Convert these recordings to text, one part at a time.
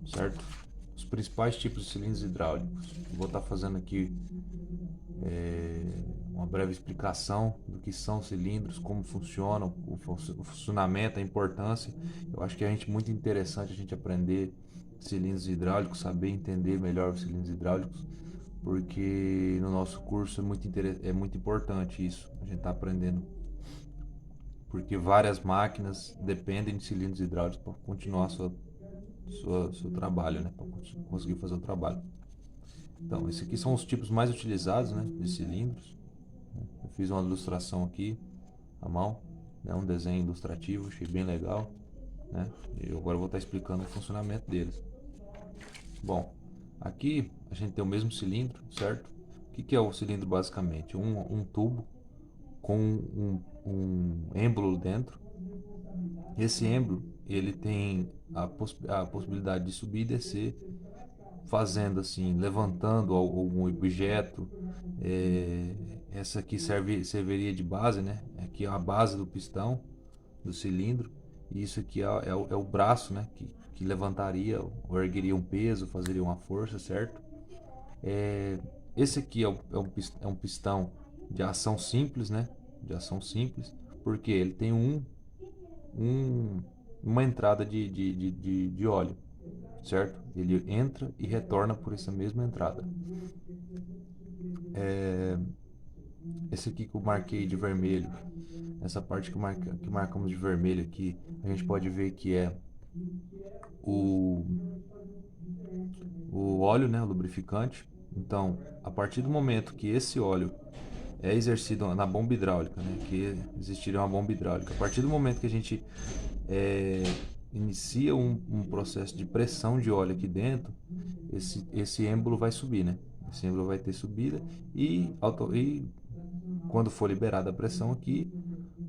certo? Os principais tipos de cilindros hidráulicos. Vou estar fazendo aqui uma breve explicação do que são cilindros, como funcionam, o funcionamento, a importância. Eu acho que é muito interessante a gente aprender cilindros hidráulicos, saber entender melhor os cilindros hidráulicos, porque no nosso curso é muito importante isso, a gente está aprendendo, porque várias máquinas dependem de cilindros hidráulicos para continuar seu trabalho, né? Para conseguir fazer o trabalho. Então, esses aqui são os tipos mais utilizados, né, de cilindros. Eu fiz uma ilustração aqui à mão, né, um desenho ilustrativo, achei bem legal, né? E eu agora vou estar explicando o funcionamento deles. Bom, aqui a gente tem o mesmo cilindro, certo? O que é o cilindro basicamente? Um tubo com um êmbolo dentro. Esse êmbolo ele tem a possibilidade de subir e descer, fazendo assim, levantando algum objeto. Essa aqui serviria de base, né? Aqui é a base do pistão do cilindro. E isso aqui é o braço, né? Que levantaria ou ergueria um peso, fazeria uma força, certo? Esse aqui é um pistão de ação simples, né? De ação simples, porque ele tem um, uma entrada de óleo, certo? Ele entra e retorna por essa mesma entrada. Esse aqui que eu marquei de vermelho, essa parte que marcamos de vermelho aqui, a gente pode ver que é o, o óleo, né? O lubrificante. Então, a partir do momento que esse óleo é exercido na bomba hidráulica, né? Que existiria uma bomba hidráulica. A partir do momento que a gente é, inicia um processo de pressão de óleo aqui dentro, esse êmbolo vai subir, né? Esse êmbolo vai ter subida e quando for liberada a pressão aqui,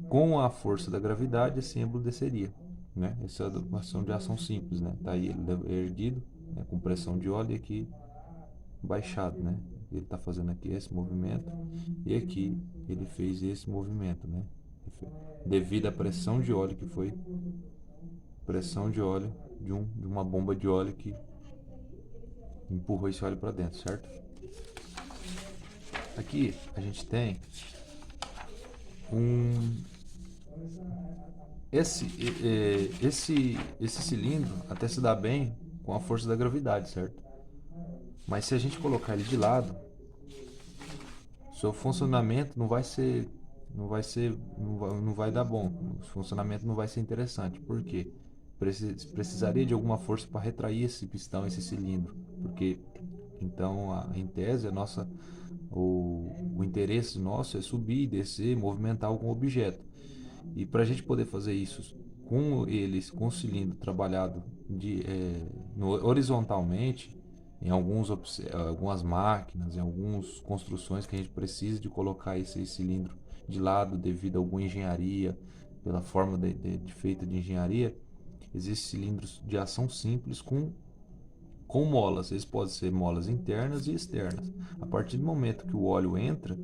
com a força da gravidade, esse êmbolo desceria, né? Essa é uma ação de ação simples, né? Tá aí ele erguido, né? Com pressão de óleo e aqui baixado, né? Ele está fazendo aqui esse movimento e aqui ele fez esse movimento, né? Devido à pressão de óleo que foi pressão de óleo de uma bomba de óleo que empurrou esse óleo para dentro, certo? Aqui a gente tem um esse cilindro até se dá bem com a força da gravidade, certo? Mas se a gente colocar ele de lado, seu funcionamento não vai dar bom. O funcionamento não vai ser interessante. Por quê? Precisaria de alguma força para retrair esse pistão, esse cilindro, porque então em tese o interesse nosso é subir e descer, movimentar algum objeto. E para a gente poder fazer isso com o cilindro trabalhado horizontalmente, em algumas máquinas, em algumas construções que a gente precisa de colocar esse cilindro de lado devido a alguma engenharia, pela forma feita de engenharia, existem cilindros de ação simples com molas. Eles podem ser molas internas e externas. A partir do momento que o óleo entra,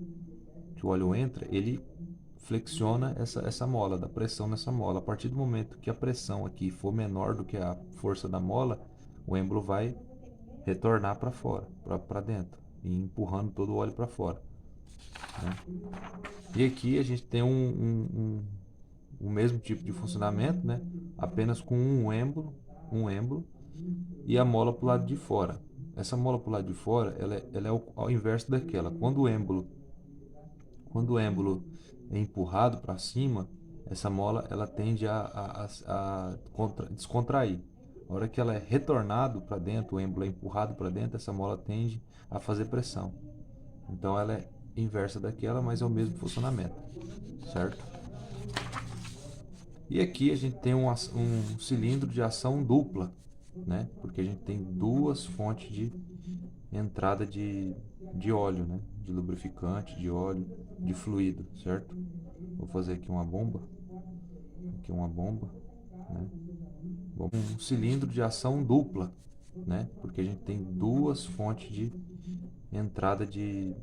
ele flexiona essa mola, dá pressão nessa mola. A partir do momento que a pressão aqui for menor do que a força da mola, o êmbolo vai retornar para fora, para dentro, e empurrando todo o óleo para fora, né? E aqui a gente tem o mesmo tipo de funcionamento, né? Apenas com um êmbolo e a mola para o lado de fora. Essa mola para o lado de fora, ela é ao inverso daquela. Quando o êmbolo é empurrado para cima, essa mola ela tende a descontrair. A hora que ela é retornado para dentro, o êmbolo é empurrado para dentro, essa mola tende a fazer pressão. Então ela é inversa daquela, mas é o mesmo funcionamento, certo? E aqui a gente tem um cilindro de ação dupla, né? Porque a gente tem duas fontes de entrada de óleo, né? De lubrificante, de óleo, de fluido, certo? Vou fazer aqui uma bomba, né? Um cilindro de ação dupla, né? Porque a gente tem duas fontes de entrada de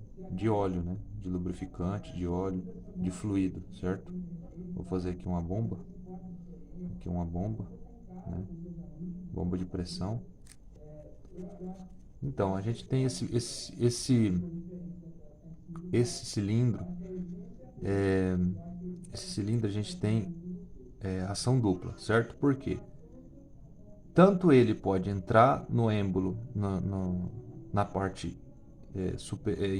óleo, né? De lubrificante, de óleo, de fluido, certo? Vou fazer aqui uma bomba, né? Bomba de pressão. Então, a gente tem esse cilindro, é, esse cilindro a gente tem ação dupla, certo? Por quê? Tanto ele pode entrar no êmbolo, na parte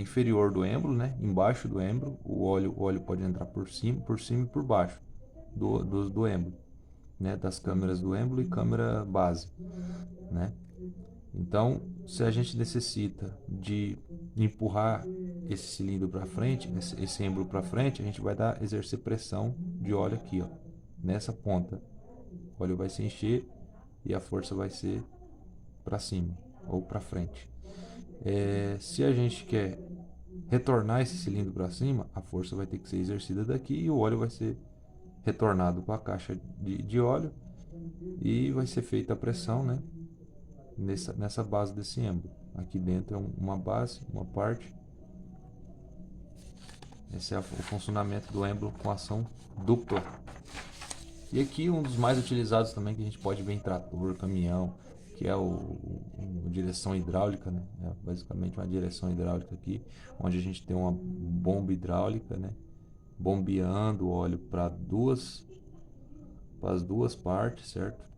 inferior do êmbolo, né? Embaixo do êmbolo, o óleo pode entrar por cima e por baixo do êmbolo, né? Das câmeras do êmbolo e câmera base, né? Então, se a gente necessita de empurrar esse cilindro para frente, esse êmbolo para frente, a gente vai exercer pressão de óleo aqui, ó, nessa ponta. O óleo vai se encher e a força vai ser para cima ou para frente. Se a gente quer retornar esse cilindro para cima, a força vai ter que ser exercida daqui e o óleo vai ser retornado para a caixa de óleo e vai ser feita a pressão, né, nessa base desse êmbolo. Aqui dentro é uma base, uma parte. Esse é o funcionamento do êmbolo com ação dupla. E aqui um dos mais utilizados também, que a gente pode ver em trator, caminhão, que é a direção hidráulica, né? É basicamente uma direção hidráulica aqui, onde a gente tem uma bomba hidráulica, né? Bombeando o óleo para as duas partes, certo?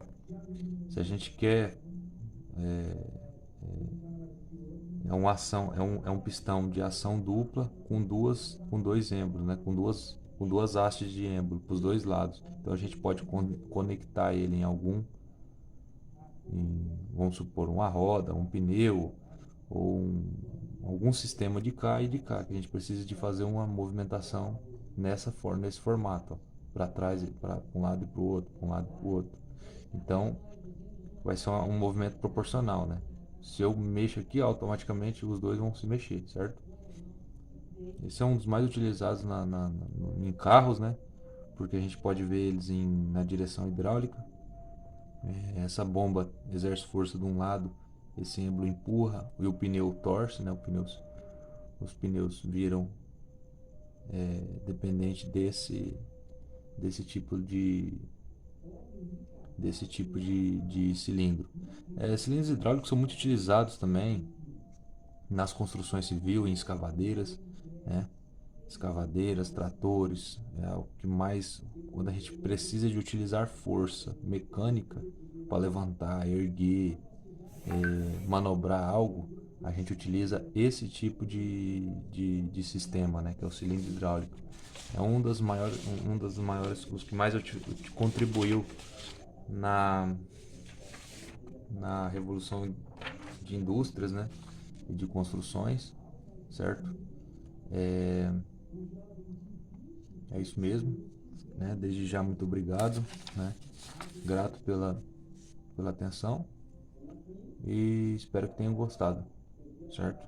Se a gente quer é um pistão de ação dupla com dois êmbolos, né? Com duas hastes de êmbolo para os dois lados. Então a gente pode conectar ele vamos supor, uma roda, um pneu ou algum sistema de cá e de cá, que a gente precisa de fazer uma movimentação nesse formato, para trás, para um lado e para o outro, para um lado e para o outro. Então vai ser um movimento proporcional, né? Se eu mexo aqui, automaticamente os dois vão se mexer, certo? Esse é um dos mais utilizados em carros, né? Porque a gente pode ver eles na direção hidráulica. Essa bomba exerce força de um lado, esse êmbolo empurra e o pneu torce, né? Os pneus viram dependente desse tipo de cilindro. Cilindros hidráulicos são muito utilizados também nas construções civis, em escavadeiras, né? Escavadeiras, tratores, é o que mais, quando a gente precisa de utilizar força mecânica para levantar, erguer, manobrar algo, a gente utiliza esse tipo de sistema, né, que é o cilindro hidráulico. É um das maiores, os que mais contribuiu na revolução de indústrias, né, e de construções, certo? É isso mesmo, né? Desde já muito obrigado, né? Grato pela atenção e espero que tenham gostado, certo?